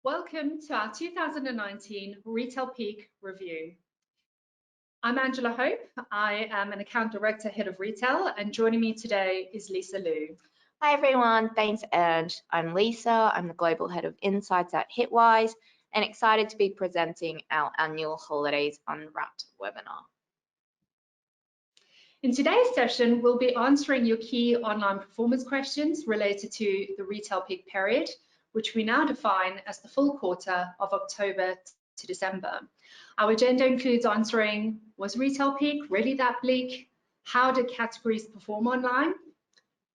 Welcome to our 2019 Retail Peak Review. I'm Angela Hope. I am an Account Director, Head of Retail, and joining me today is Lisa Liu. Hi everyone, thanks Ange. I'm Lisa, I'm the Global Head of Insights at Hitwise and excited to be presenting our annual Holidays Unwrapped webinar. In today's session, we'll be answering your key online performance questions related to the retail peak period, which we now define as the full quarter of October to December. Our agenda includes answering, was retail peak really that bleak? How did categories perform online?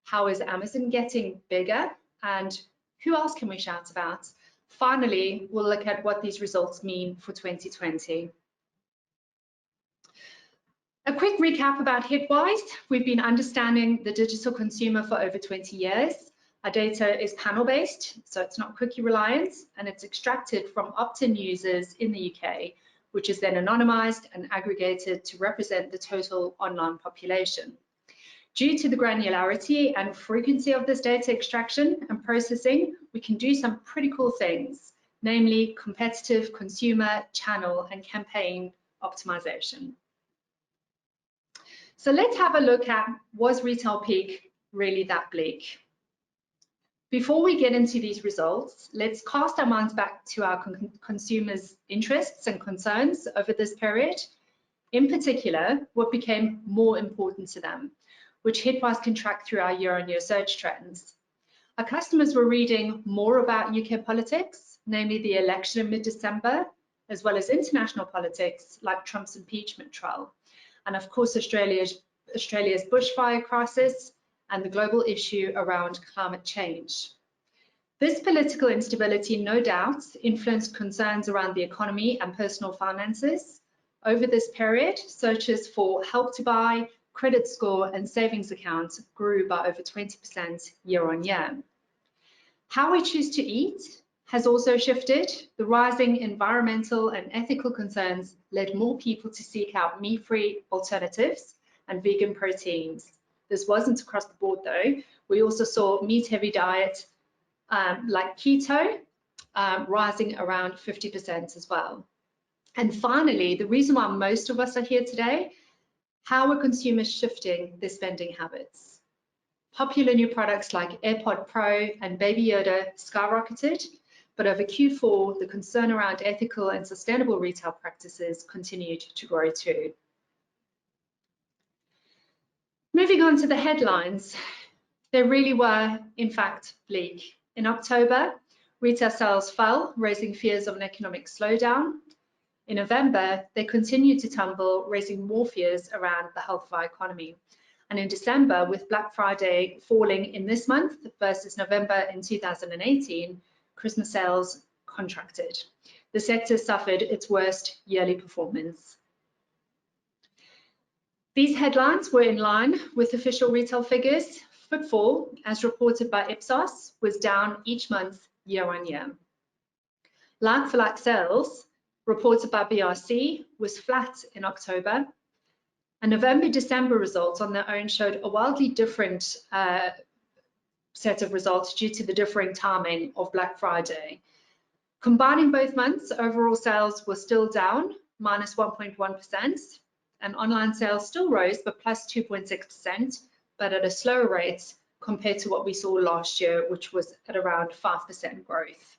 How is Amazon getting bigger? And who else can we shout about? Finally, we'll look at what these results mean for 2020. A quick recap about Hitwise. We've been understanding the digital consumer for over 20 years. Our data is panel-based, so it's not cookie reliant, and it's extracted from opt-in users in the UK, which is then anonymized and aggregated to represent the total online population. Due to the granularity and frequency of this data extraction and processing, we can do some pretty cool things, namely competitive consumer, channel, and campaign optimization. So let's have a look at, was retail peak really that bleak? Before we get into these results, let's cast our minds back to our consumers' interests and concerns over this period. In particular, what became more important to them, which Hitwise can track through our year-on-year search trends. Our customers were reading more about UK politics, namely the election in mid-December, as well as international politics like Trump's impeachment trial, and of course Australia's bushfire crisis and the global issue around climate change. This political instability no doubt influenced concerns around the economy and personal finances. Over this period, searches for help to buy, credit score and savings accounts grew by over 20% year on year. How we choose to eat has also shifted. The rising environmental and ethical concerns led more people to seek out meat-free alternatives and vegan proteins. This wasn't across the board though. We also saw meat-heavy diet like keto rising around 50% as well. And finally, the reason why most of us are here today, how are consumers shifting their spending habits? Popular new products like AirPod Pro and Baby Yoda skyrocketed, but over Q4, the concern around ethical and sustainable retail practices continued to grow too. Moving on to the headlines, they really were, in fact, bleak. In October, retail sales fell, raising fears of an economic slowdown. In November, they continued to tumble, raising more fears around the health of our economy. And in December, with Black Friday falling in this month versus November in 2018, Christmas sales contracted. The sector suffered its worst yearly performance. These headlines were in line with official retail figures. Footfall, as reported by Ipsos, was down each month year on year. Like-for-like sales, reported by BRC, was flat in October. And November-December results on their own showed a wildly different set of results due to the differing timing of Black Friday. Combining both months, overall sales were still down, minus 1.1%, and online sales still rose, but plus 2.6%, but at a slower rate compared to what we saw last year, which was at around 5% growth.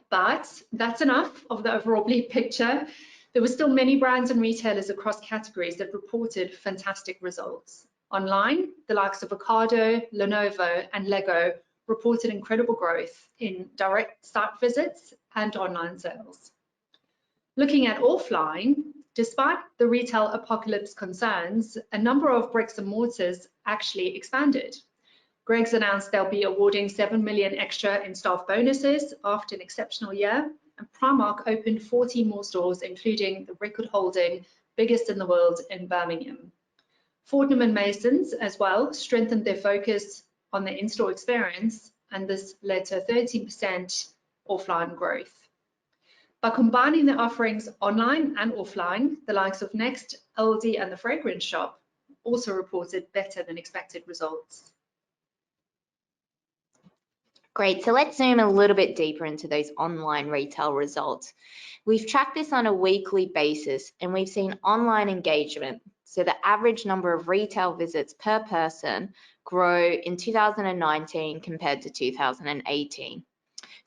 But that's enough of the overall bleak picture. There were still many brands and retailers across categories that reported fantastic results. Online, the likes of Ocado, Lenovo, and Lego reported incredible growth in direct site visits and online sales. Looking at offline, despite the retail apocalypse concerns, a number of bricks and mortars actually expanded. Greggs announced they'll be awarding 7 million extra in staff bonuses after an exceptional year, and Primark opened 40 more stores, including the record-holding biggest in the world in Birmingham. Fortnum & Mason's as well strengthened their focus on the in-store experience, and this led to 13% offline growth. By combining the offerings online and offline, the likes of Next, Aldi, and the Fragrance Shop also reported better than expected results. Great, so let's zoom a little bit deeper into those online retail results. We've tracked this on a weekly basis and we've seen online engagement, so the average number of retail visits per person, grow in 2019 compared to 2018.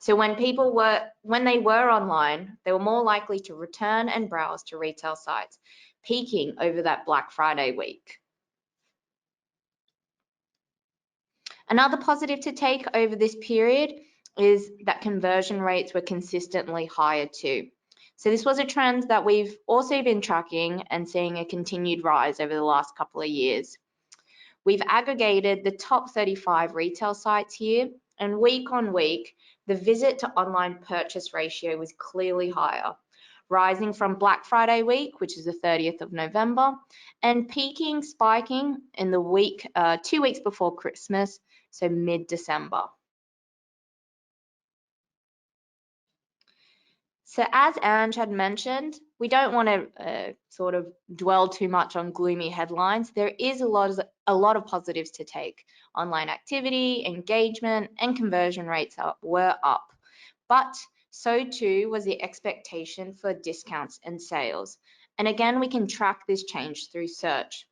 So when they were online, they were more likely to return and browse to retail sites, peaking over that Black Friday week. Another positive to take over this period is that conversion rates were consistently higher too. So this was a trend that we've also been tracking and seeing a continued rise over the last couple of years. We've aggregated the top 35 retail sites here, and week on week, the visit to online purchase ratio was clearly higher, rising from Black Friday week, which is the 30th of November, and spiking in the week, 2 weeks before Christmas, so mid-December. So as Ange had mentioned, we don't want to sort of dwell too much on gloomy headlines. There is a lot of positives to take. Online activity, engagement, and conversion rates were up, but so too was the expectation for discounts and sales. And again, we can track this change through search.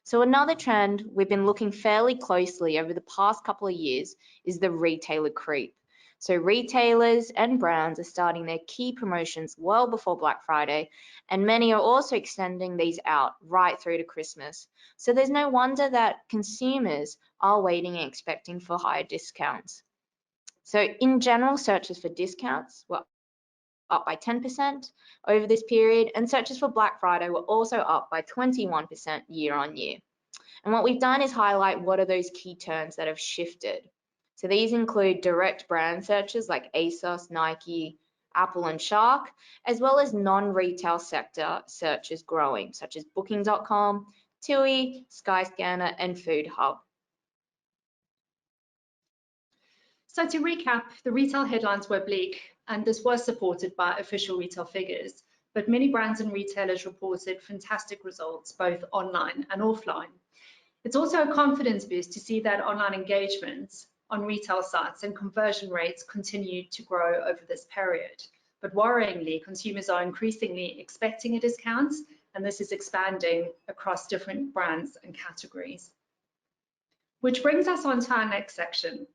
So another trend we've been looking fairly closely over the past couple of years is the retailer creep. So retailers and brands are starting their key promotions well before Black Friday, and many are also extending these out right through to Christmas. So there's no wonder that consumers are waiting and expecting for higher discounts. So in general, searches for discounts were up by 10% over this period, and searches for Black Friday were also up by 21% year on year. And what we've done is highlight what are those key terms that have shifted. So these include direct brand searches like ASOS, Nike, Apple, and Shark, as well as non-retail sector searches growing, such as Booking.com, TUI, Skyscanner, and Food Hub. So to recap, the retail headlines were bleak, and this was supported by official retail figures, but many brands and retailers reported fantastic results, both online and offline. It's also a confidence boost to see that online engagements on retail sites and conversion rates continued to grow over this period. But worryingly, consumers are increasingly expecting a discount, and this is expanding across different brands and categories. Which brings us on to our next section.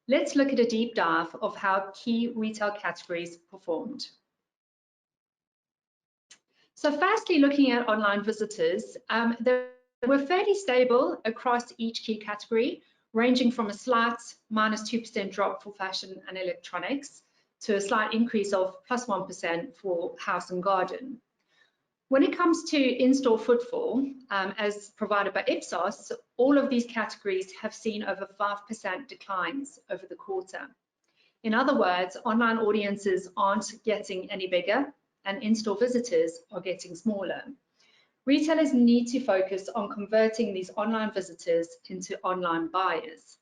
Let's look at a deep dive of how key retail categories performed. So firstly, looking at online visitors, they were fairly stable across each key category, ranging from a slight -2% drop for fashion and electronics to a slight increase of +1% for house and garden. When it comes to in-store footfall, as provided by Ipsos, all of these categories have seen over 5% declines over the quarter. In other words, online audiences aren't getting any bigger and in-store visitors are getting smaller. Retailers need to focus on converting these online visitors into online buyers.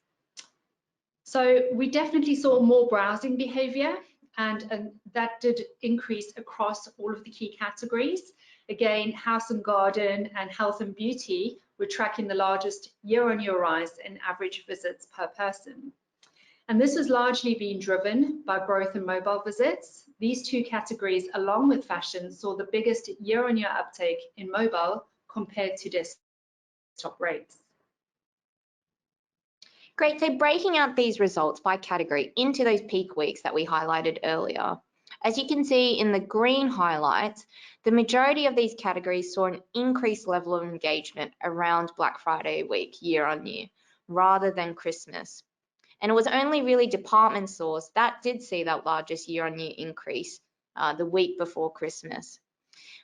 So we definitely saw more browsing behavior, and that did increase across all of the key categories. Again, house and garden and health and beauty were tracking the largest year-on-year rise in average visits per person. And this has largely been driven by growth in mobile visits. These two categories, along with fashion, saw the biggest year-on-year uptake in mobile compared to desktop rates. Great, so breaking out these results by category into those peak weeks that we highlighted earlier. As you can see in the green highlights, the majority of these categories saw an increased level of engagement around Black Friday week year on year, rather than Christmas. And it was only really department stores that did see that largest year-on-year increase the week before Christmas,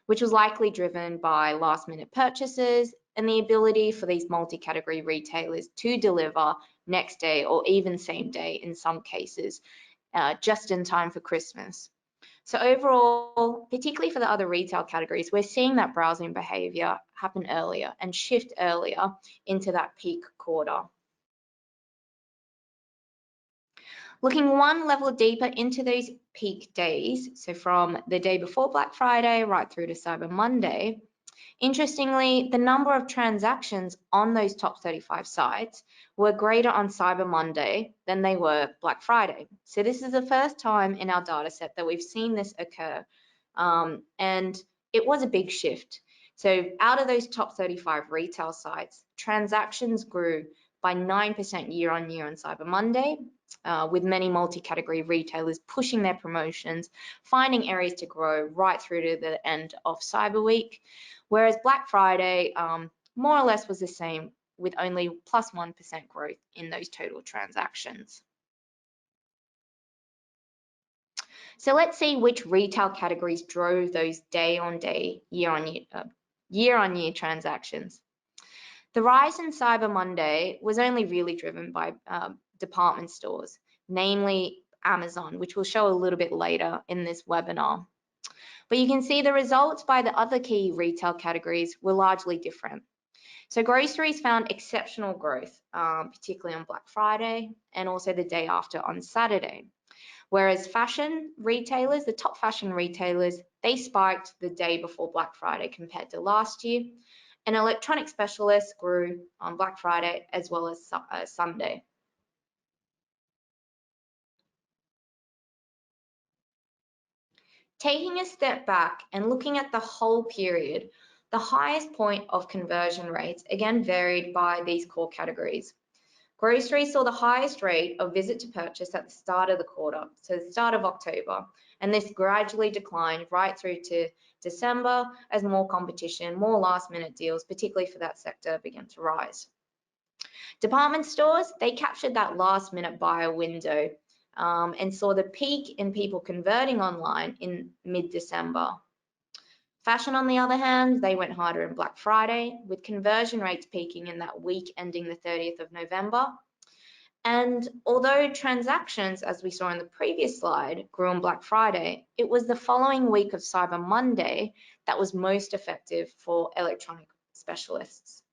which was likely driven by last-minute purchases and the ability for these multi-category retailers to deliver next day or even same day in some cases, just in time for Christmas. So overall, particularly for the other retail categories, we're seeing that browsing behavior happen earlier and shift earlier into that peak quarter. Looking one level deeper into those peak days, so from the day before Black Friday right through to Cyber Monday, Interestingly, the number of transactions on those top 35 sites were greater on Cyber Monday than they were Black Friday. So this is the first time in our data set that we've seen this occur. And it was a big shift. So out of those top 35 retail sites, transactions grew by 9% year on year on Cyber Monday, with many multi-category retailers pushing their promotions, finding areas to grow right through to the end of Cyber Week. Whereas Black Friday more or less was the same, with only plus 1% growth in those total transactions. So let's see which retail categories drove those day-on-day, year-on-year transactions. The rise in Cyber Monday was only really driven by department stores, namely Amazon, which we'll show a little bit later in this webinar. But you can see the results by the other key retail categories were largely different. So groceries found exceptional growth, particularly on Black Friday and also the day after on Saturday. Whereas fashion retailers, the top fashion retailers, they spiked the day before Black Friday compared to last year. And electronic specialists grew on Black Friday as well as Sunday. Taking a step back and looking at the whole period, the highest point of conversion rates again varied by these core categories. Groceries saw the highest rate of visit to purchase at the start of the quarter, so the start of October, and this gradually declined right through to December as more competition, more last minute deals, particularly for that sector, began to rise. Department stores, they captured that last minute buyer window and saw the peak in people converting online in mid-December. Fashion, on the other hand, they went harder in Black Friday, with conversion rates peaking in that week ending the 30th of November. And although transactions, as we saw in the previous slide, grew on Black Friday, it was the following week of Cyber Monday that was most effective for electronic specialists.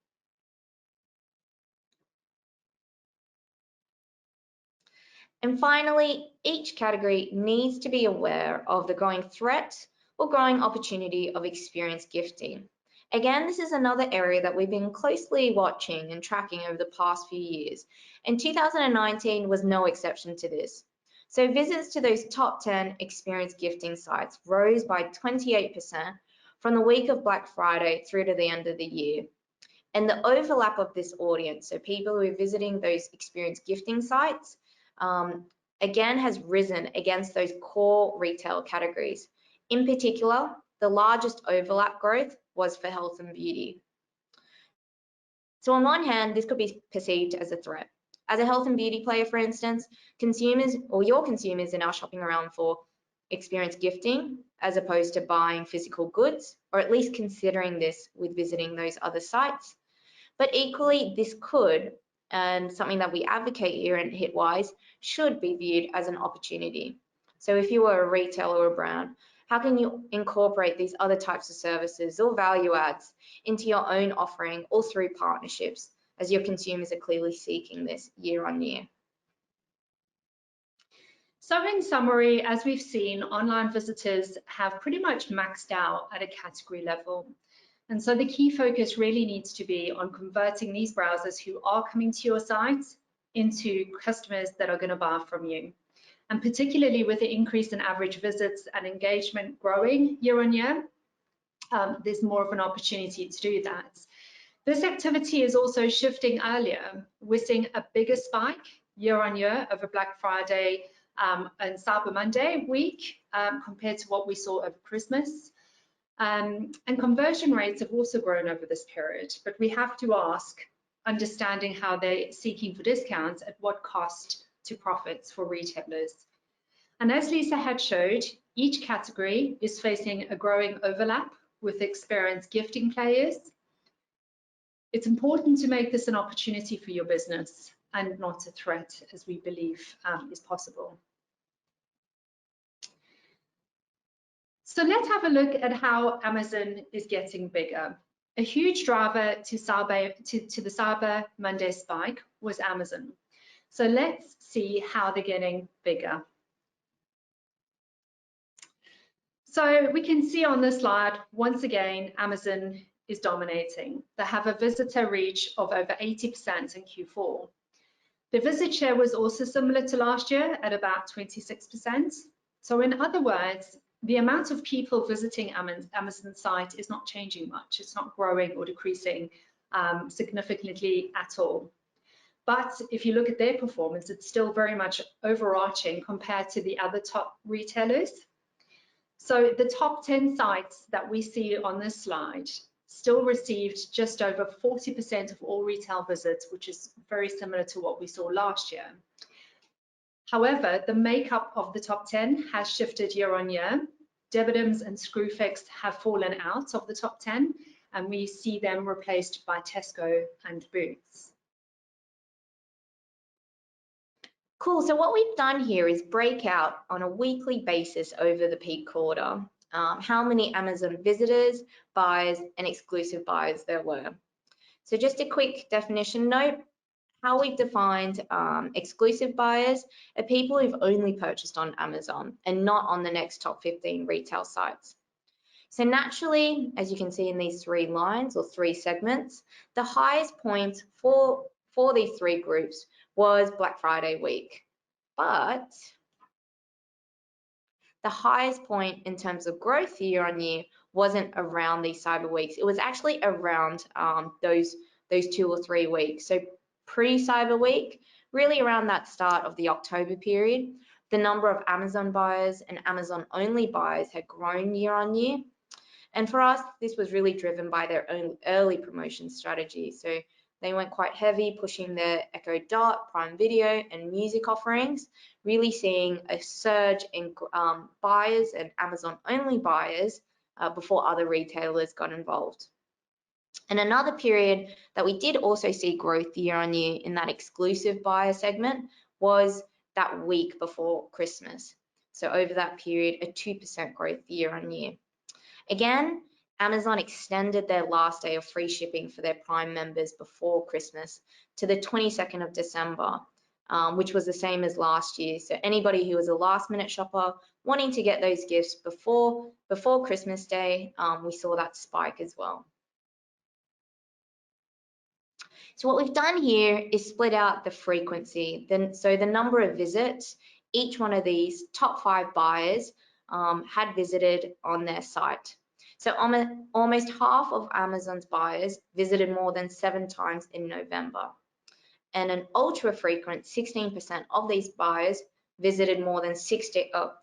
And finally, each category needs to be aware of the growing threat or growing opportunity of experience gifting. Again, this is another area that we've been closely watching and tracking over the past few years, and 2019 was no exception to this. So visits to those top 10 experience gifting sites rose by 28% from the week of Black Friday through to the end of the year. And the overlap of this audience, so people who are visiting those experience gifting sites, again has risen against those core retail categories. In particular, the largest overlap growth was for health and beauty. So on one hand, this could be perceived as a threat. As a health and beauty player, for instance, consumers or your consumers are now shopping around for experience gifting as opposed to buying physical goods, or at least considering this with visiting those other sites. But equally, this could, and something that we advocate here at Hitwise, should be viewed as an opportunity. So if you are a retailer or a brand, how can you incorporate these other types of services or value adds into your own offering or through partnerships, as your consumers are clearly seeking this year on year? So in summary, as we've seen, online visitors have pretty much maxed out at a category level. And so the key focus really needs to be on converting these browsers who are coming to your site into customers that are going to buy from you. And particularly with the increase in average visits and engagement growing year on year, there's more of an opportunity to do that. This activity is also shifting earlier. We're seeing a bigger spike year on year over Black Friday and Cyber Monday week compared to what we saw over Christmas. And conversion rates have also grown over this period, but we have to ask, understanding how they're seeking for discounts, at what cost to profits for retailers. And as Lisa had showed, each category is facing a growing overlap with experienced gifting players. It's important to make this an opportunity for your business and not a threat, as we believe is possible. So let's have a look at how Amazon is getting bigger. A huge driver to the Cyber Monday spike was Amazon. So let's see how they're getting bigger. So we can see on this slide, once again, Amazon is dominating. They have a visitor reach of over 80% in Q4. The visit share was also similar to last year at about 26%. So in other words, the amount of people visiting Amazon site is not changing much. It's not growing or decreasing significantly at all. But if you look at their performance, it's still very much overarching compared to the other top retailers. So the top 10 sites that we see on this slide still received just over 40% of all retail visits, which is very similar to what we saw last year. However, the makeup of the top 10 has shifted year on year. Debenhams and Screwfix have fallen out of the top 10, and we see them replaced by Tesco and Boots. Cool, so what we've done here is break out on a weekly basis over the peak quarter, how many Amazon visitors, buyers, and exclusive buyers there were. So just a quick definition note, how we've defined exclusive buyers are people who've only purchased on Amazon and not on the next top 15 retail sites. So naturally, as you can see in these three lines or three segments, the highest point for these three groups was Black Friday week. But the highest point in terms of growth year on year wasn't around these cyber weeks. It was actually around those 2 or 3 weeks. So pre-cyber week, really around that start of the October period, the number of Amazon buyers and Amazon only buyers had grown year on year. And for us, this was really driven by their own early promotion strategy. So they went quite heavy, pushing their Echo Dot, Prime Video, and music offerings, really seeing a surge in buyers and Amazon-only buyers before other retailers got involved. And another period that we did also see growth year on year in that exclusive buyer segment was that week before Christmas. So over that period, a 2% growth year on year. Again, Amazon extended their last day of free shipping for their Prime members before Christmas to the 22nd of December, which was the same as last year. So anybody who was a last-minute shopper wanting to get those gifts before Christmas Day, we saw that spike as well. So what we've done here is split out the frequency. So the number of visits each one of these top 5 buyers had visited on their site. So almost half of Amazon's buyers visited more than 7 times in November. And an ultra frequent 16% of these buyers visited more than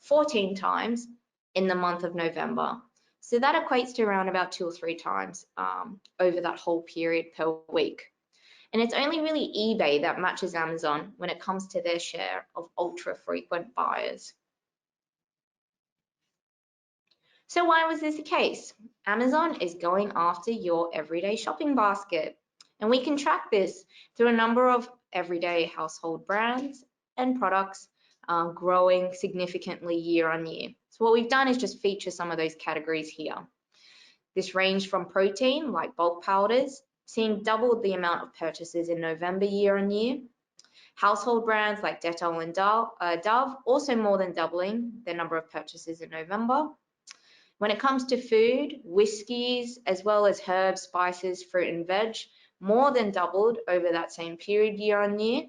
14 times in the month of November. So that equates to around about 2 or 3 times over that whole period per week. And it's only really eBay that matches Amazon when it comes to their share of ultra frequent buyers. So why was this the case? Amazon is going after your everyday shopping basket. And we can track this through a number of everyday household brands and products growing significantly year on year. So what we've done is just feature some of those categories here. This ranged from protein, like bulk powders, seeing double the amount of purchases in November year on year. Household brands like Dettol and Dove also more than doubling their number of purchases in November. When it comes to food, whiskies, as well as herbs, spices, fruit and veg, more than doubled over that same period year on year.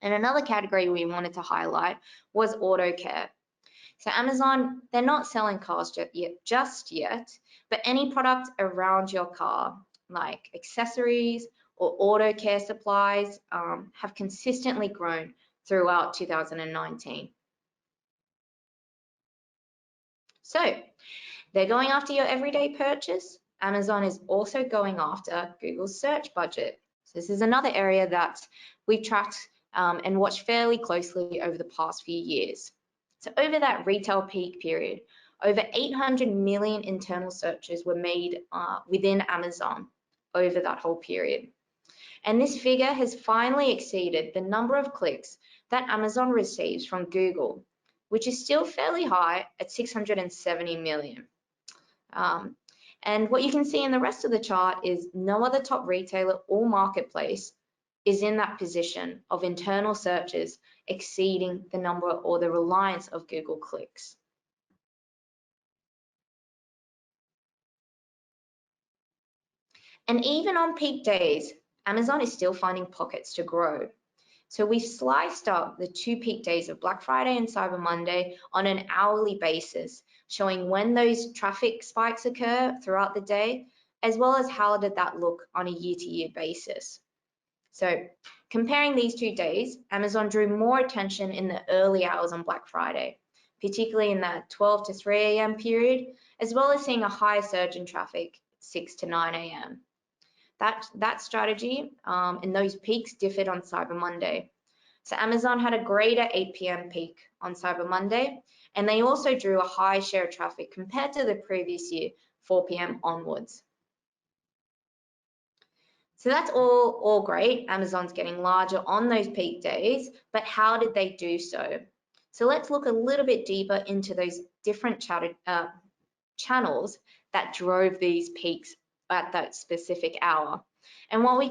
And another category we wanted to highlight was auto care. So Amazon, they're not selling cars just yet, but any product around your car, like accessories or auto care supplies, have consistently grown throughout 2019. So they're going after your everyday purchase. Amazon is also going after Google's search budget. So this is another area that we've tracked and watched fairly closely over the past few years. So over that retail peak period, over 800 million internal searches were made within Amazon over that whole period. And this figure has finally exceeded the number of clicks that Amazon receives from Google, which is still fairly high at 670 million. And what you can see in the rest of the chart is no other top retailer or marketplace is in that position of internal searches exceeding the number or the reliance of Google clicks. And even on peak days, Amazon is still finding pockets to grow. So we've sliced up the 2 peak days of Black Friday and Cyber Monday on an hourly basis, showing when those traffic spikes occur throughout the day, as well as how did that look on a year-to-year basis. So comparing these 2 days, Amazon drew more attention in the early hours on Black Friday, particularly in that 12 to 3 a.m. period, as well as seeing a higher surge in traffic 6 to 9 a.m. That strategy and those peaks differed on Cyber Monday. So Amazon had a greater 8 p.m. peak on Cyber Monday, and they also drew a high share of traffic compared to the previous year, 4 p.m. onwards. So that's all great. Amazon's getting larger on those peak days, but how did they do so? So let's look a little bit deeper into those different channels that drove these peaks at that specific hour. And what we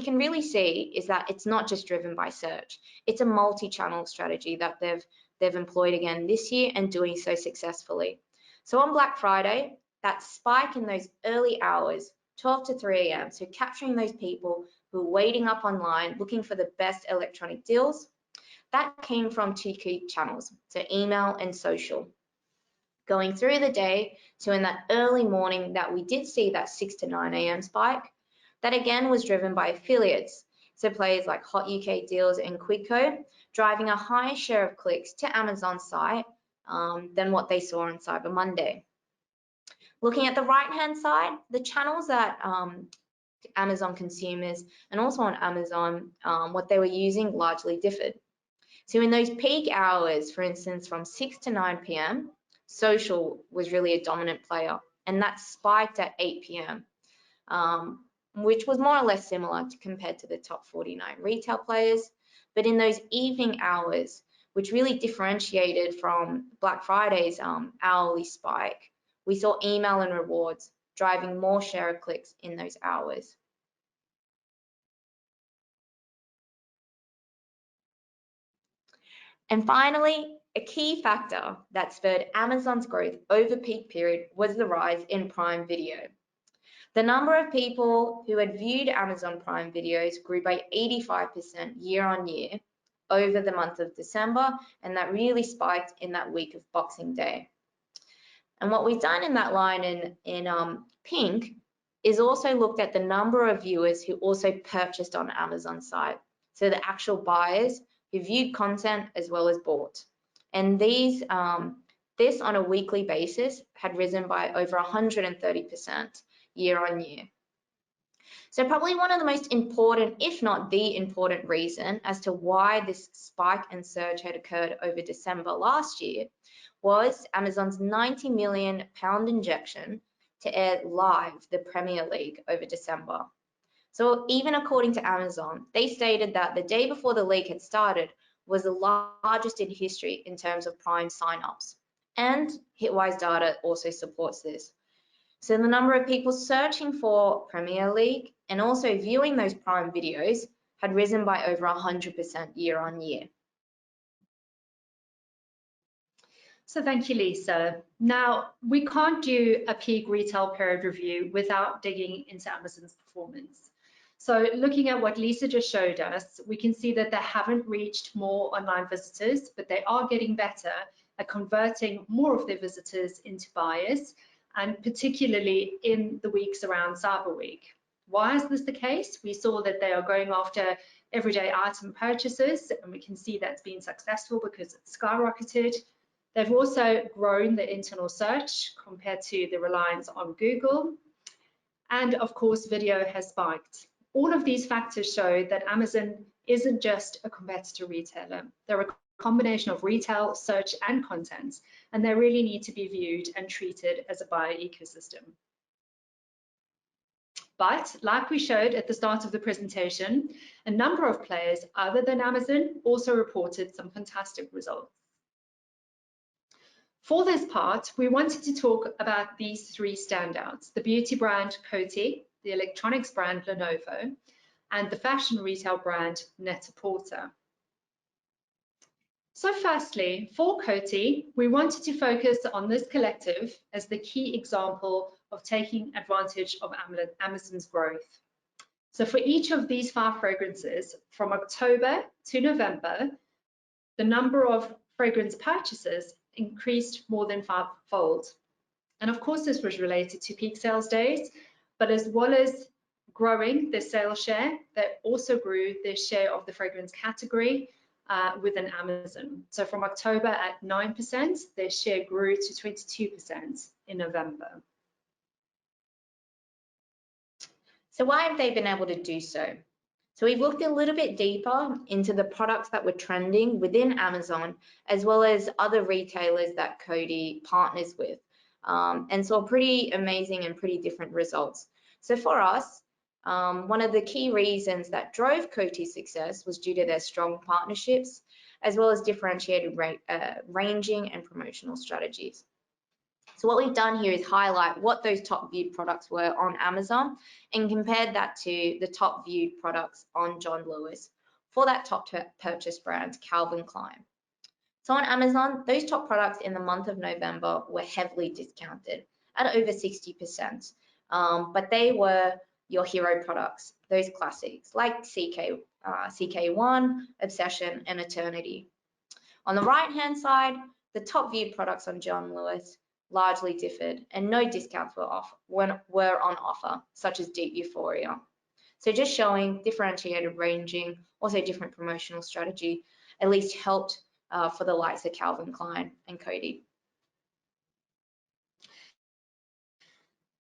can really see is that it's not just driven by search. It's a multi-channel strategy that they've employed again this year and doing so successfully. So on Black Friday, that spike in those early hours, 12 to 3 a.m., so capturing those people who are waiting up online looking for the best electronic deals, that came from 2 key channels, so email and social. Going through the day, so in that early morning that we did see that 6 to 9 a.m. spike, that again was driven by affiliates, so players like Hot UK Deals and Quidco, driving a higher share of clicks to Amazon's site than what they saw on Cyber Monday. Looking at the right-hand side, the channels that Amazon consumers and also on Amazon, what they were using largely differed. So in those peak hours, for instance, from 6 to 9 p.m., social was really a dominant player, and that spiked at 8 p.m., which was more or less similar compared to the top 49 retail players. But in those evening hours, which really differentiated from Black Friday's hourly spike, we saw email and rewards driving more share of clicks in those hours. And finally, a key factor that spurred Amazon's growth over peak period was the rise in Prime Video. The number of people who had viewed Amazon Prime videos grew by 85% year on year over the month of December, and that really spiked in that week of Boxing Day. And what we've done in that line in pink is also looked at the number of viewers who also purchased on Amazon's site. So the actual buyers who viewed content as well as bought. And this on a weekly basis had risen by over 130% year on year. So probably one of the most important, if not the important reason as to why this spike and surge had occurred over December last year was Amazon's £90 million injection to air live the Premier League over December. So even according to Amazon, they stated that the day before the league had started was the largest in history in terms of Prime signups. And Hitwise data also supports this. So the number of people searching for Premier League and also viewing those Prime videos had risen by over 100% year on year. So thank you, Lisa. Now, we can't do a peak retail period review without digging into Amazon's performance. So looking at what Lisa just showed us, we can see that they haven't reached more online visitors, but they are getting better at converting more of their visitors into buyers, and particularly in the weeks around Cyber Week. Why is this the case? We saw that they are going after everyday item purchases, and we can see that's been successful because it's skyrocketed. They've also grown the internal search compared to the reliance on Google. And of course, video has spiked. All of these factors show that Amazon isn't just a competitor retailer. They're a combination of retail, search, and content, and they really need to be viewed and treated as a buyer ecosystem. But like we showed at the start of the presentation, a number of players other than Amazon also reported some fantastic results. For this part, we wanted to talk about these 3 standouts: the beauty brand Coty, the electronics brand Lenovo, and the fashion retail brand Net-a-Porter. So firstly, for Coty, we wanted to focus on this collective as the key example of taking advantage of Amazon's growth. So for each of these 5 fragrances, from October to November, the number of fragrance purchases increased more than 5-fold. And of course, this was related to peak sales days, but as well as growing their sales share, they also grew their share of the fragrance category within Amazon. So from October at 9%, their share grew to 22% in November. So why have they been able to do so? So we've looked a little bit deeper into the products that were trending within Amazon, as well as other retailers that Coty partners with, and saw pretty amazing and pretty different results. So for us, one of the key reasons that drove Coty's success was due to their strong partnerships, as well as differentiated ranging and promotional strategies. So what we've done here is highlight what those top viewed products were on Amazon and compared that to the top viewed products on John Lewis for that top purchase brand, Calvin Klein. So on Amazon, those top products in the month of November were heavily discounted at over 60%, but they were your hero products, those classics like CK1, Obsession, and Eternity. On the right-hand side, the top viewed products on John Lewis largely differed and no discounts were on offer, such as Deep Euphoria. So just showing differentiated ranging, also different promotional strategy, at least helped for the likes of Calvin Klein and Coty.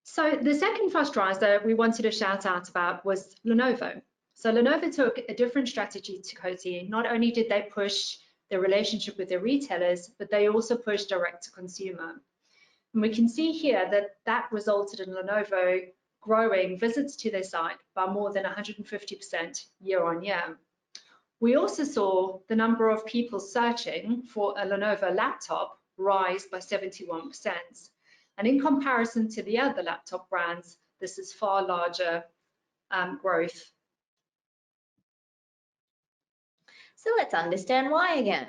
So the second first rise that we wanted to shout out about was Lenovo. So Lenovo took a different strategy to Coty. Not only did they push their relationship with their retailers, but they also pushed direct to consumer. And we can see here that that resulted in Lenovo growing visits to their site by more than 150% year on year. We also saw the number of people searching for a Lenovo laptop rise by 71%. And in comparison to the other laptop brands, this is far larger growth. So let's understand why again.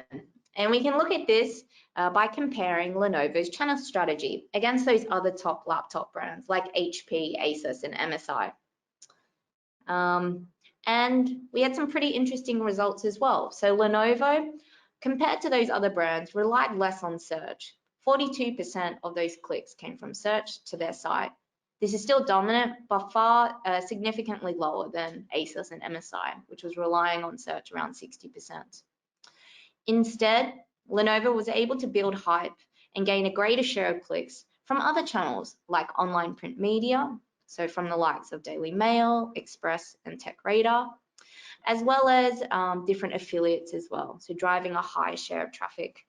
And we can look at this by comparing Lenovo's channel strategy against those other top laptop brands like HP, Asus, and MSI. And we had some pretty interesting results as well. So Lenovo, compared to those other brands, relied less on search. 42% of those clicks came from search to their site. This is still dominant, but far significantly lower than Asus and MSI, which was relying on search around 60%. Instead, Lenovo was able to build hype and gain a greater share of clicks from other channels like online print media, so from the likes of Daily Mail, Express, and TechRadar, as well as different affiliates as well, so driving a high share of traffic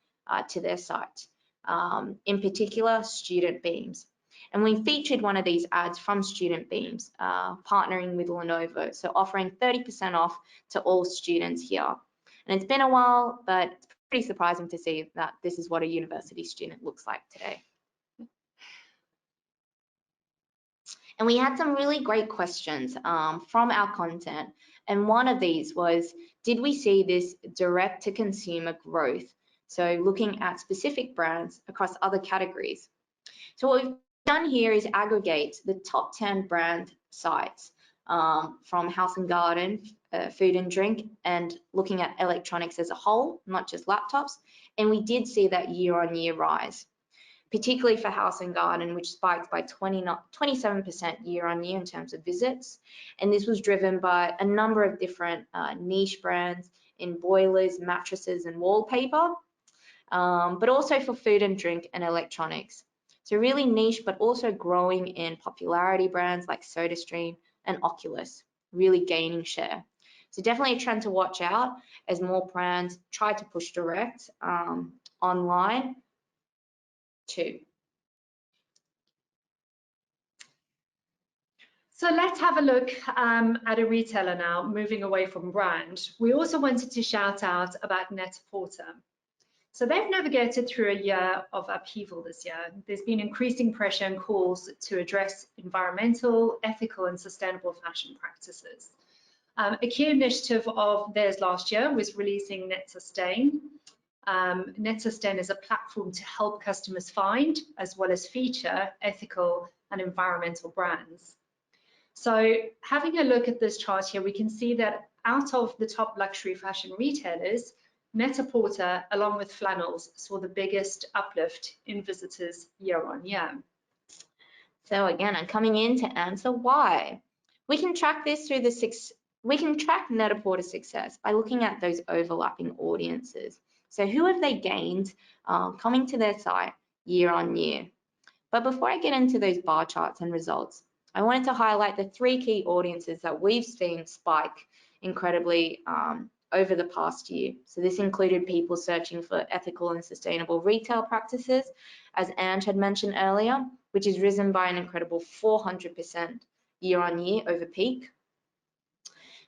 to their site, in particular Student Beams. And we featured one of these ads from Student Beams, partnering with Lenovo, so offering 30% off to all students here. And it's been a while, but it's pretty surprising to see that this is what a university student looks like today. And we had some really great questions from our content. And one of these was, did we see this direct to consumer growth? So looking at specific brands across other categories. So what we've done here is aggregate the top 10 brand sites from House and Garden, food and drink, and looking at electronics as a whole, not just laptops. And we did see that year-on-year rise, particularly for House and Garden, which spiked by 27% year-on-year in terms of visits. And this was driven by a number of different niche brands in boilers, mattresses, and wallpaper, but also for food and drink and electronics. So really niche, but also growing in popularity brands like SodaStream and Oculus, really gaining share. So definitely a trend to watch out as more brands try to push direct online too. So let's have a look at a retailer now, moving away from brand. We also wanted to shout out about Net-a-Porter. So they've navigated through a year of upheaval this year. There's been increasing pressure and calls to address environmental, ethical, and sustainable fashion practices. A key initiative of theirs last year was releasing Net Sustain, Net-Sustain is a platform to help customers find as well as feature ethical and environmental brands. So having a look at this chart here, we can see that out of the top luxury fashion retailers, Net-a-Porter, along with Flannels, saw the biggest uplift in visitors year on year. So again, I'm coming in to answer why. We can track this through we can track Net-a-Porter's success by looking at those overlapping audiences. So who have they gained coming to their site year on year? But before I get into those bar charts and results, I wanted to highlight the 3 key audiences that we've seen spike incredibly over the past year. So this included people searching for ethical and sustainable retail practices, as Ange had mentioned earlier, which has risen by an incredible 400% year on year over peak.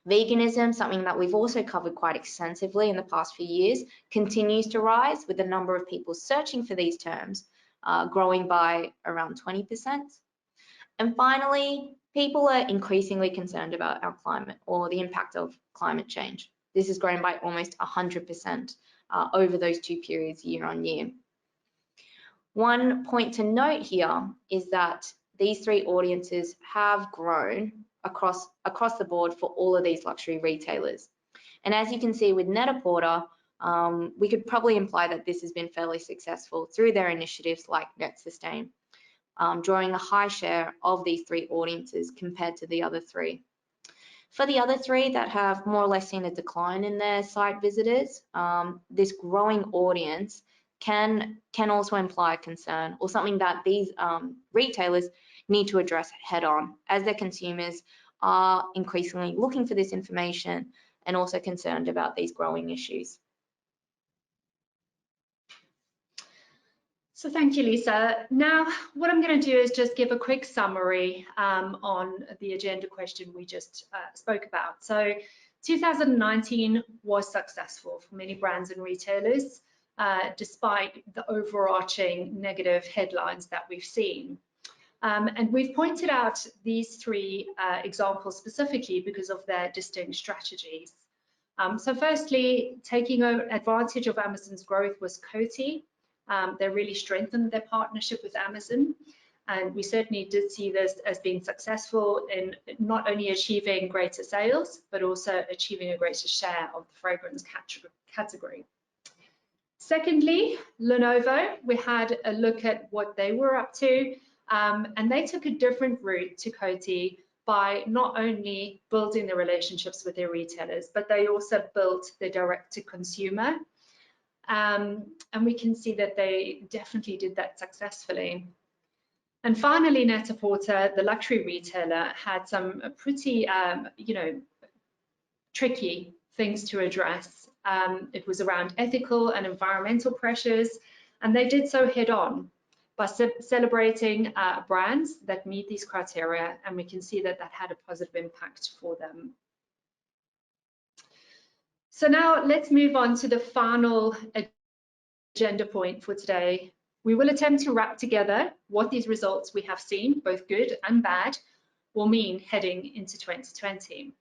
Veganism, something that we've also covered quite extensively in the past few years, continues to rise with the number of people searching for these terms growing by around 20%. And finally, people are increasingly concerned about our climate or the impact of climate change. This has grown by almost 100% over those 2 periods year on year. One point to note here is that these 3 audiences have grown across the board for all of these luxury retailers. And as you can see with Net-a-Porter, we could probably imply that this has been fairly successful through their initiatives like Net-Sustain, drawing a high share of these 3 audiences compared to the other 3. For the other 3 that have more or less seen a decline in their site visitors, this growing audience can also imply concern or something that these retailers need to address head on, as their consumers are increasingly looking for this information and also concerned about these growing issues. So thank you, Lisa. Now, what I'm going to do is just give a quick summary on the agenda question we just spoke about. So 2019 was successful for many brands and retailers, despite the overarching negative headlines that we've seen. And we've pointed out these 3 examples specifically because of their distinct strategies. So firstly, taking advantage of Amazon's growth was Coty. They really strengthened their partnership with Amazon, and we certainly did see this as being successful in not only achieving greater sales, but also achieving a greater share of the fragrance category. Secondly, Lenovo, we had a look at what they were up to, and they took a different route to Coty by not only building the relationships with their retailers, but they also built their direct-to-consumer. And we can see that they definitely did that successfully. And finally, Net-a-Porter, the luxury retailer, had some pretty, tricky things to address. It was around ethical and environmental pressures, and they did so head on by celebrating brands that meet these criteria, and we can see that that had a positive impact for them. So now let's move on to the final agenda point for today. We will attempt to wrap together what these results we have seen, both good and bad, will mean heading into 2020.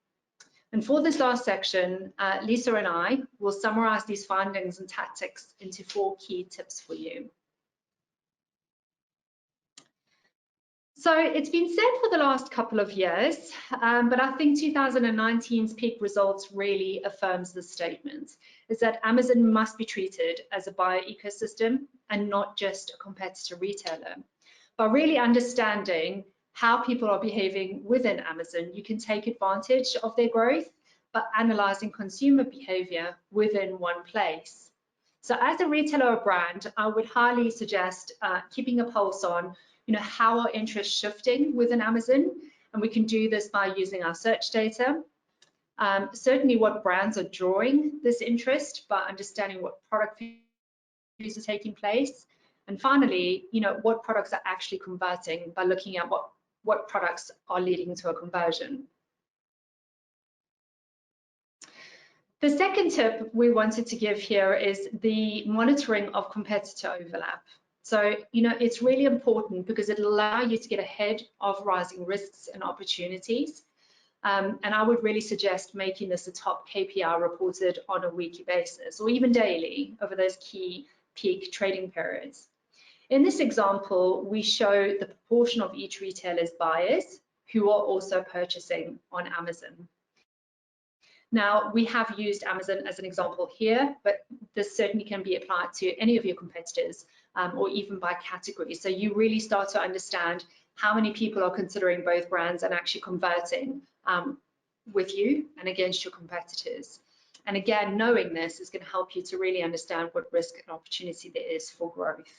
And for this last section, Lisa and I will summarize these findings and tactics into 4 key tips for you. So it's been said for the last couple of years, but I think 2019's peak results really affirms this statement, is that Amazon must be treated as a buyer ecosystem and not just a competitor retailer. By really understanding how people are behaving within Amazon, you can take advantage of their growth by analyzing consumer behavior within one place. So as a retailer or brand, I would highly suggest keeping a pulse on how are interests shifting within Amazon, and we can do this by using our search data. Certainly what brands are drawing this interest by understanding what product views are taking place. And finally, what products are actually converting by looking at what products are leading to a conversion. The second tip we wanted to give here is the monitoring of competitor overlap. So, it's really important because it'll allow you to get ahead of rising risks and opportunities. And I would really suggest making this a top KPI reported on a weekly basis or even daily over those key peak trading periods. In this example, we show the proportion of each retailer's buyers who are also purchasing on Amazon. Now, we have used Amazon as an example here, but this certainly can be applied to any of your competitors or even by category. So you really start to understand how many people are considering both brands and actually converting with you and against your competitors. And again, knowing this is going to help you to really understand what risk and opportunity there is for growth.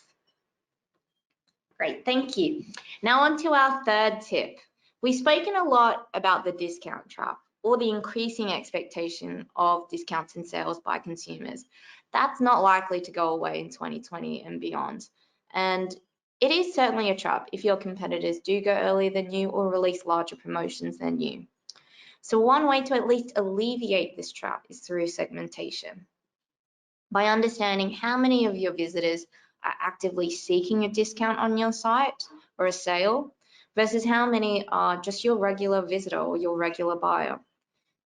Great, thank you. Now on to our third tip. We've spoken a lot about the discount trap or the increasing expectation of discounts and sales by consumers. That's not likely to go away in 2020 and beyond. And it is certainly a trap if your competitors do go earlier than you or release larger promotions than you. So one way to at least alleviate this trap is through segmentation. By understanding how many of your visitors are actively seeking a discount on your site or a sale versus how many are just your regular visitor or your regular buyer.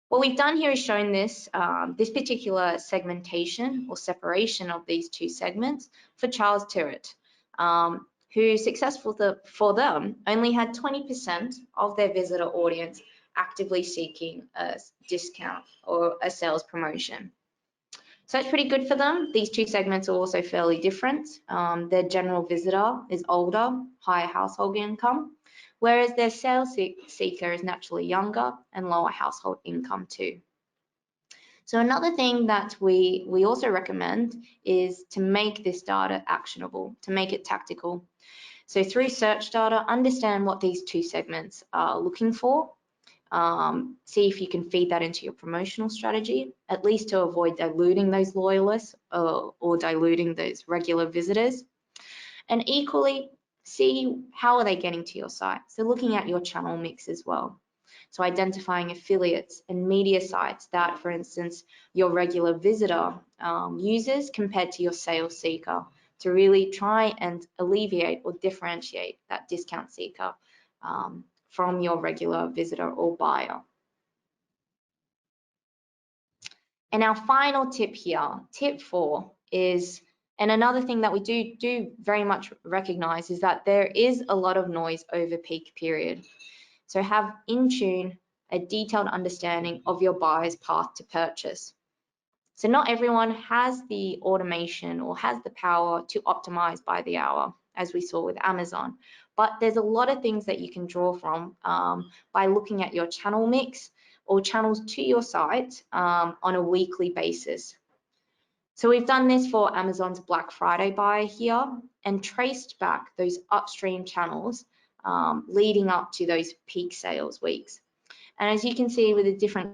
What we've done here is shown this particular segmentation or separation of these two segments for Charles Tyrwhitt, who successful for them only had 20% of their visitor audience actively seeking a discount or a sales promotion. So it's pretty good for them. These two segments are also fairly different. Their general visitor is older, higher household income, whereas their sales seeker is naturally younger and lower household income too. So another thing that we also recommend is to make this data actionable, to make it tactical. So through search data, understand what these two segments are looking for. See if you can feed that into your promotional strategy, at least to avoid diluting those loyalists or diluting those regular visitors. And equally, see how are they getting to your site. So looking at your channel mix as well. So identifying affiliates and media sites that, for instance, your regular visitor uses compared to your sales seeker to really try and alleviate or differentiate that discount seeker from your regular visitor or buyer. And our final tip here, tip 4, is, and another thing that we do very much recognize is that there is a lot of noise over peak period. So have in tune a detailed understanding of your buyer's path to purchase. So not everyone has the automation or has the power to optimize by the hour, as we saw with Amazon. But there's a lot of things that you can draw from by looking at your channel mix or channels to your site on a weekly basis. So we've done this for Amazon's Black Friday buy here and traced back those upstream channels leading up to those peak sales weeks. And as you can see with the different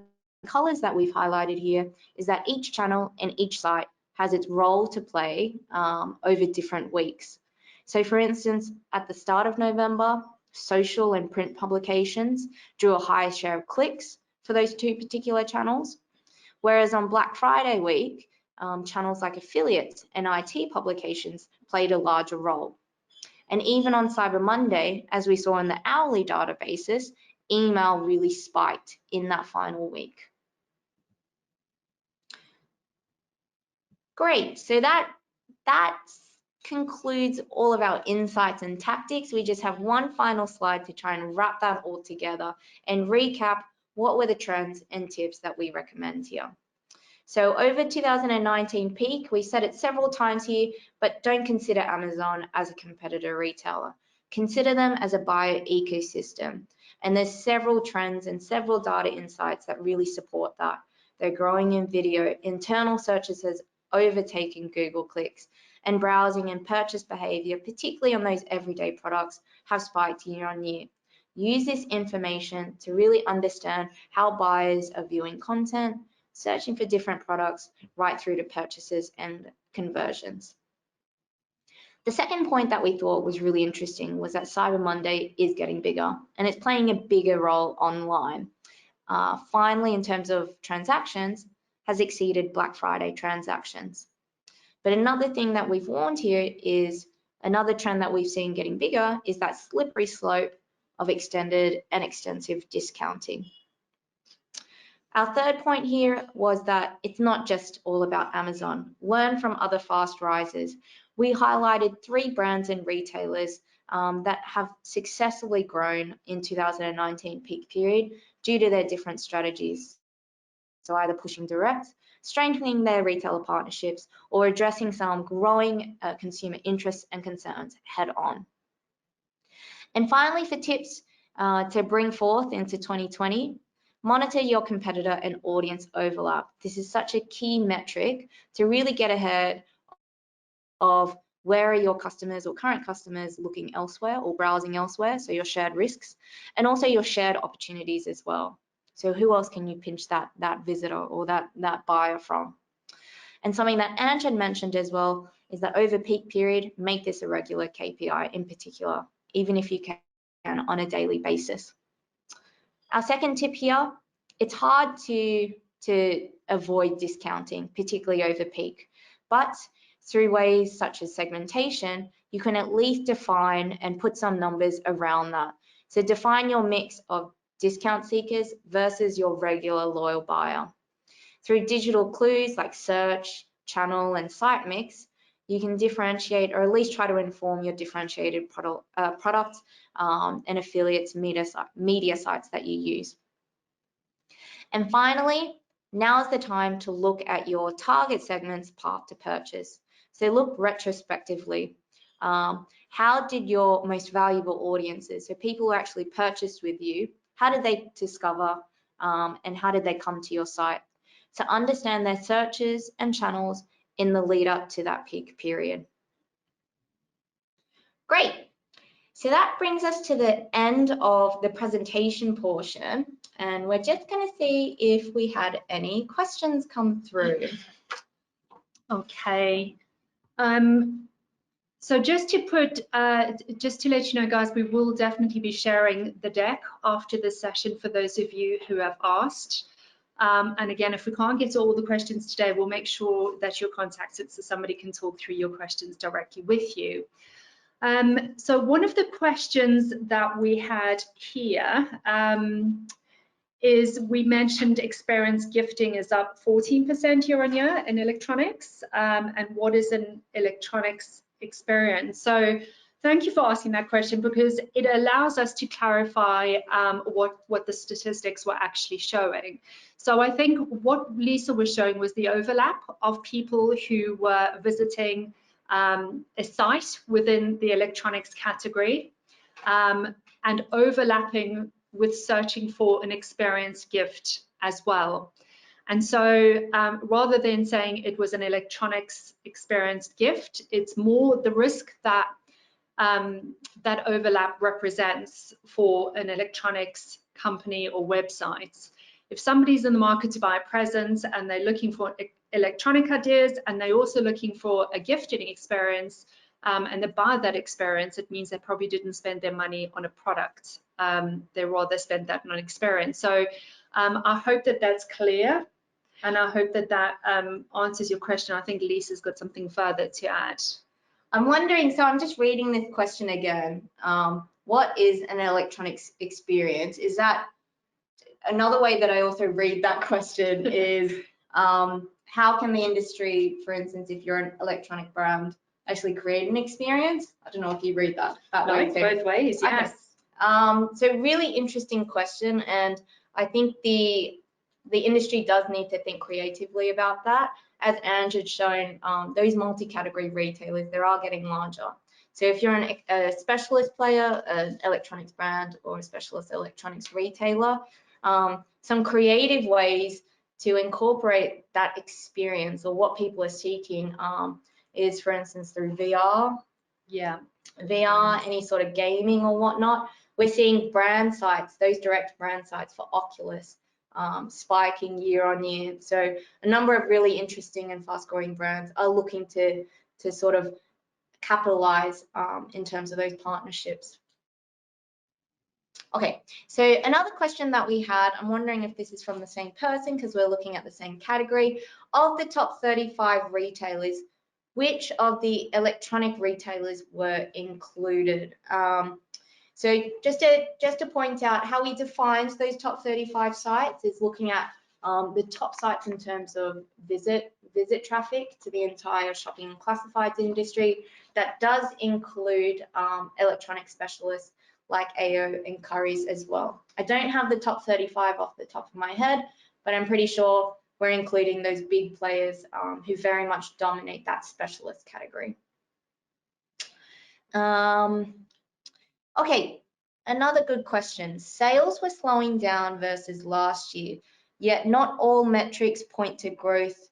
colors that we've highlighted here, is that each channel and each site has its role to play over different weeks. So for instance, at the start of November, social and print publications drew a higher share of clicks for those two particular channels, whereas on Black Friday week, channels like affiliates and IT publications played a larger role. And even on Cyber Monday, as we saw in the hourly data basis, email really spiked in that final week. Great, so that concludes all of our insights and tactics. We just have one final slide to try and wrap that all together and recap what were the trends and tips that we recommend here. So over 2019 peak, we said it several times here, but don't consider Amazon as a competitor retailer. Consider them as a buyer ecosystem. And there's several trends and several data insights that really support that. They're growing in video, internal searches has overtaken Google clicks, and browsing and purchase behavior, particularly on those everyday products, have spiked year on year. Use this information to really understand how buyers are viewing content, searching for different products, right through to purchases and conversions. The second point that we thought was really interesting was that Cyber Monday is getting bigger and it's playing a bigger role online. Finally, in terms of transactions, has exceeded Black Friday transactions. But another thing that we've warned here is another trend that we've seen getting bigger is that slippery slope of extended and extensive discounting. Our third point here was that it's not just all about Amazon. Learn from other fast risers. We highlighted 3 brands and retailers that have successfully grown in 2019 peak period due to their different strategies. So either pushing direct, strengthening their retailer partnerships, or addressing some growing consumer interests and concerns head on. And finally, for tips to bring forth into 2020, monitor your competitor and audience overlap. This is such a key metric to really get ahead of where are your customers or current customers looking elsewhere or browsing elsewhere, so your shared risks, and also your shared opportunities as well. So who else can you pinch that visitor or that buyer from? And something that Ange had mentioned as well is that over peak period, make this a regular KPI in particular, even if you can on a daily basis. Our second tip here, it's hard to avoid discounting, particularly over peak, but through ways such as segmentation, you can at least define and put some numbers around that. So define your mix of discount seekers versus your regular loyal buyer. Through digital clues like search, channel, and site mix, you can differentiate or at least try to inform your differentiated product and affiliates media sites that you use. And finally, now's the time to look at your target segment's path to purchase. So look retrospectively. How did your most valuable audiences, so people who actually purchased with you, how did they discover and how did they come to your site? To understand their searches and channels in the lead up to that peak period. Great. So that brings us to the end of the presentation portion, and we're just going to see if we had any questions come through. Okay. So just to let you know, guys, we will definitely be sharing the deck after this session for those of you who have asked. And again, if we can't get to all the questions today, we'll make sure that you're contacted so somebody can talk through your questions directly with you. So one of the questions that we had here is we mentioned experience gifting is up 14% year on year in electronics. And what is an electronics experience? So thank you for asking that question, because it allows us to clarify what the statistics were actually showing. So I think what Lisa was showing was the overlap of people who were visiting a site within the electronics category and overlapping with searching for an experience gift as well. And so rather than saying it was an electronics experience gift, it's more the risk that that overlap represents for an electronics company or website. If somebody's in the market to buy a present and they're looking for electronic ideas and they're also looking for a gifting experience and they buy that experience, it means they probably didn't spend their money on a product. They rather spend that on an experience. So I hope that that's clear, and I hope that that answers your question. I think Lisa's got something further to add. I'm wondering, so I'm just reading this question again. What is an electronics experience? Is that another way that I also read that question is how can the industry, for instance, if you're an electronic brand, actually create an experience? I don't know if you read that way too. Both ways, yes. Okay. So really interesting question, and I think the industry does need to think creatively about that. As Ange had shown, those multi-category retailers, they are getting larger. So if you're a specialist player, an electronics brand, or a specialist electronics retailer, some creative ways to incorporate that experience or what people are seeking is, for instance, through VR. Yeah. VR, any sort of gaming or whatnot. We're seeing brand sites, those direct brand sites for Oculus, spiking year on year. So a number of really interesting and fast growing brands are looking to sort of capitalize in terms of those partnerships. Okay, so another question that we had, I'm wondering if this is from the same person because we're looking at the same category. Of the top 35 retailers, which of the electronic retailers were included? So just to point out how we defined those top 35 sites is looking at the top sites in terms of visit traffic to the entire shopping and classifieds industry. That does include electronic specialists like AO and Currys as well. I don't have the top 35 off the top of my head, but I'm pretty sure we're including those big players who very much dominate that specialist category. Okay, another good question. Sales were slowing down versus last year, yet not all metrics point to growth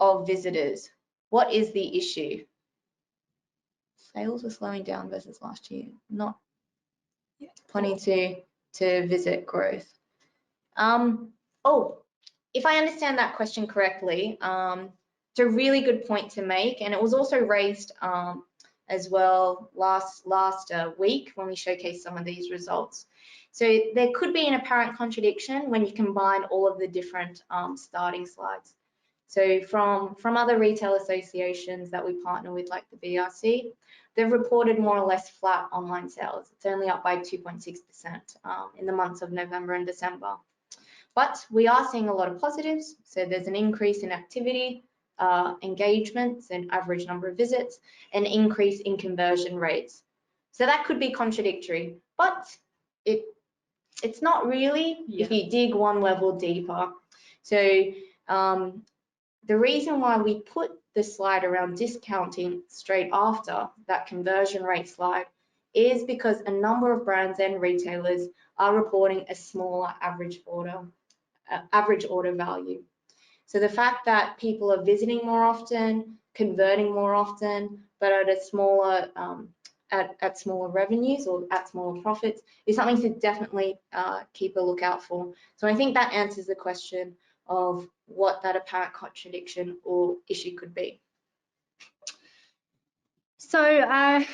of visitors. What is the issue? Sales were slowing down versus last year, not pointing to visit growth. Oh, if I understand that question correctly, it's a really good point to make, and it was also raised as well last week when we showcased some of these results. So there could be an apparent contradiction when you combine all of the different starting slides. So from other retail associations that we partner with, like the BRC, they've reported more or less flat online sales. It's only up by 2.6% in the months of November and December. But we are seeing a lot of positives. So there's an increase in activity, engagements and average number of visits, an increase in conversion rates. So that could be contradictory, but it's not really if you dig one level deeper. So the reason why we put the slide around discounting straight after that conversion rate slide is because a number of brands and retailers are reporting a smaller average order value. So the fact that people are visiting more often, converting more often, but at a smaller at smaller revenues or at smaller profits is something to definitely keep a lookout for. So I think that answers the question of what that apparent contradiction or issue could be. So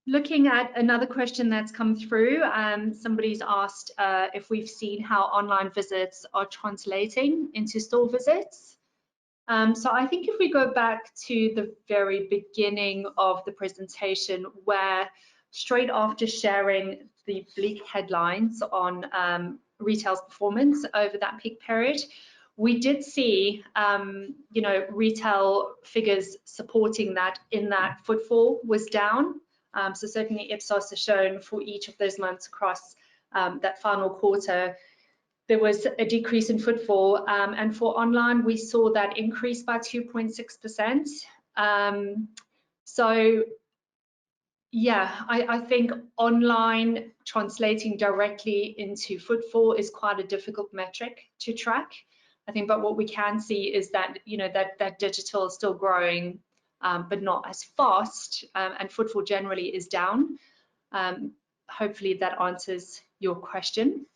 looking at another question that's come through, somebody's asked if we've seen how online visits are translating into store visits. So I think if we go back to the very beginning of the presentation, where straight after sharing the bleak headlines on retail's performance over that peak period, we did see, retail figures supporting that in that footfall was down. So certainly Ipsos has shown for each of those months across that final quarter, there was a decrease in footfall. And for online, we saw that increase by 2.6%. So yeah, I think online translating directly into footfall is quite a difficult metric to track. I think, but what we can see is that, that digital is still growing, but not as fast, and footfall generally is down. Hopefully that answers your question.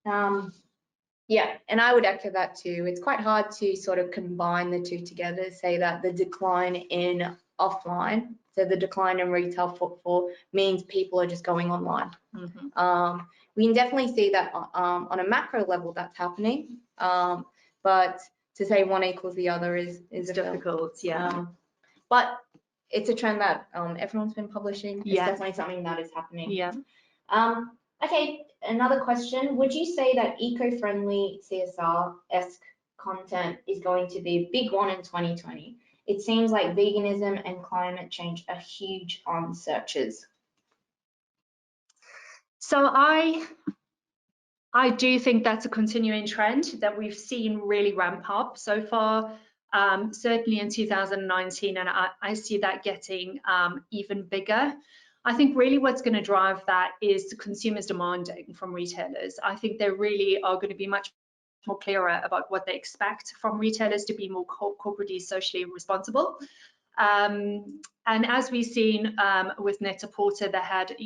Yeah, and I would echo that too. It's quite hard to sort of combine the two together, say that the decline in offline, so the decline in retail footfall means people are just going online. Mm-hmm. We can definitely see that on a macro level that's happening, but to say one equals the other is difficult. Yeah, but it's a trend that everyone's been publishing. It's definitely something that is happening. Yeah. Okay, another question. Would you say that eco-friendly CSR-esque content is going to be a big one in 2020? It seems like veganism and climate change are huge on searches. So I do think that's a continuing trend that we've seen really ramp up so far, certainly in 2019, and I see that getting even bigger. I think really what's going to drive that is the consumers demanding from retailers. I think they really are going to be much more clearer about what they expect from retailers to be more corporately, socially responsible. And as we've seen with Net-a-Porter, they had,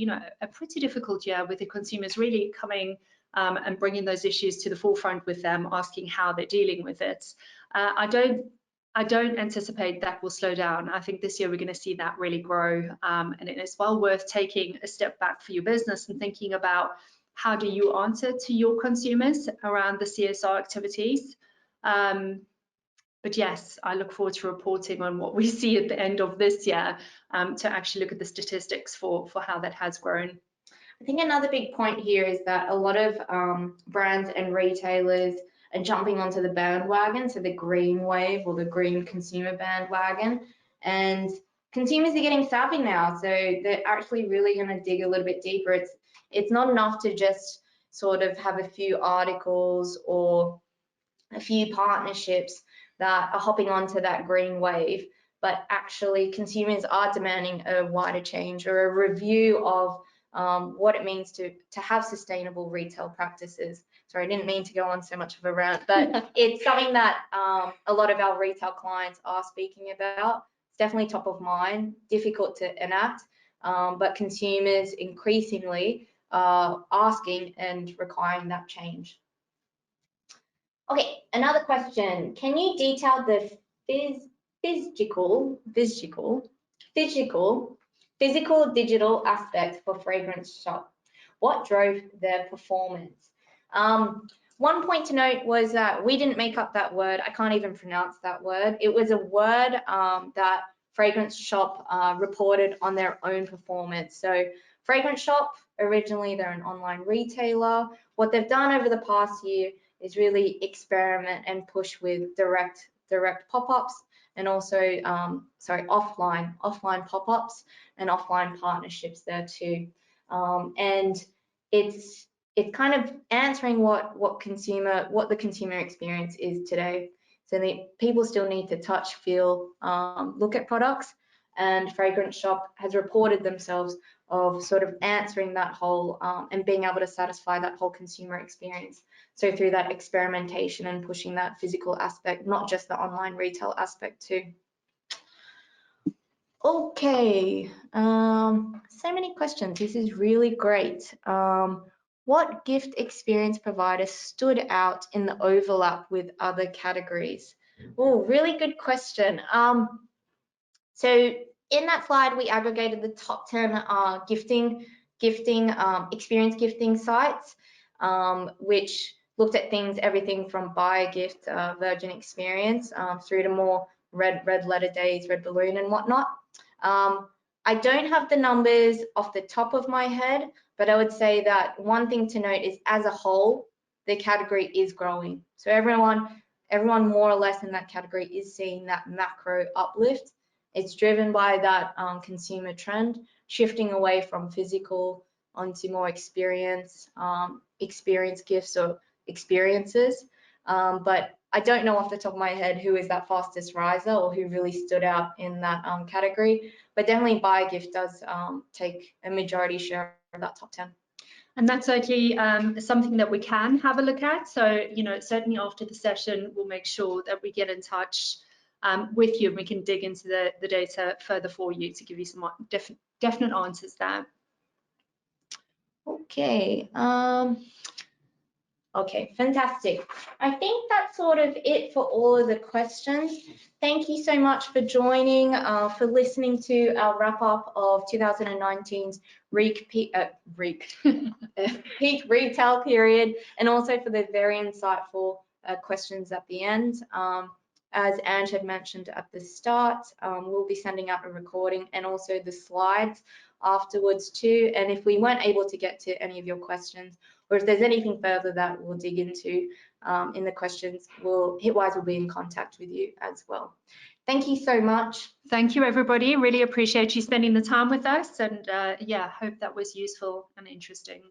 a pretty difficult year with the consumers really coming and bringing those issues to the forefront with them, asking how they're dealing with it. I don't anticipate that will slow down. I think this year we're going to see that really grow, and it's well worth taking a step back for your business and thinking about how do you answer to your consumers around the CSR activities. But yes, I look forward to reporting on what we see at the end of this year to actually look at the statistics for how that has grown. I think another big point here is that a lot of brands and retailers are jumping onto the bandwagon, so the green wave or the green consumer bandwagon, and consumers are getting savvy now, so they're actually really going to dig a little bit deeper. It's not enough to just sort of have a few articles or a few partnerships that are hopping onto that green wave, but actually consumers are demanding a wider change or a review of what it means to have sustainable retail practices. Sorry, I didn't mean to go on so much of a rant, but it's something that a lot of our retail clients are speaking about. It's definitely top of mind, difficult to enact, but consumers increasingly are asking and requiring that change. Okay, another question. Can you detail the physical, digital aspects for Fragrance Shop? What drove their performance? One point to note was that we didn't make up that word. I can't even pronounce that word. It was a word that Fragrance Shop reported on their own performance. So Fragrance Shop, originally they're an online retailer. What they've done over the past year is really experiment and push with direct pop-ups and also offline pop-ups and offline partnerships there too. And it's kind of answering what the consumer experience is today. So people still need to touch, feel, look at products, and Fragrance Shop has reported themselves of sort of answering that whole and being able to satisfy that whole consumer experience. So through that experimentation and pushing that physical aspect, not just the online retail aspect too. Okay, so many questions. This is really great. What gift experience provider stood out in the overlap with other categories? Oh, really good question. So in that slide, we aggregated the top 10 experience gifting sites, which looked at things, everything from buy a gift, virgin experience, through to more red letter days, red balloon and whatnot. I don't have the numbers off the top of my head, but I would say that one thing to note is as a whole, the category is growing. So everyone more or less in that category is seeing that macro uplift. It's driven by that consumer trend, shifting away from physical onto more experience gifts or experiences. But I don't know off the top of my head who is that fastest riser or who really stood out in that category, but definitely buy a gift does take a majority share of that top 10. And that's certainly something that we can have a look at. So, you know, certainly after the session, we'll make sure that we get in touch with you and we can dig into the data further for you to give you some definite answers there. Okay. Okay, fantastic. I think that's sort of it for all of the questions. Thank you so much for joining, for listening to our wrap up of 2019's peak retail period, and also for the very insightful questions at the end. As Ange had mentioned at the start, we'll be sending out a recording and also the slides afterwards too. And if we weren't able to get to any of your questions, or if there's anything further that we'll dig into in the questions, Hitwise will be in contact with you as well. Thank you so much. Thank you, everybody. Really appreciate you spending the time with us, and yeah, hope that was useful and interesting.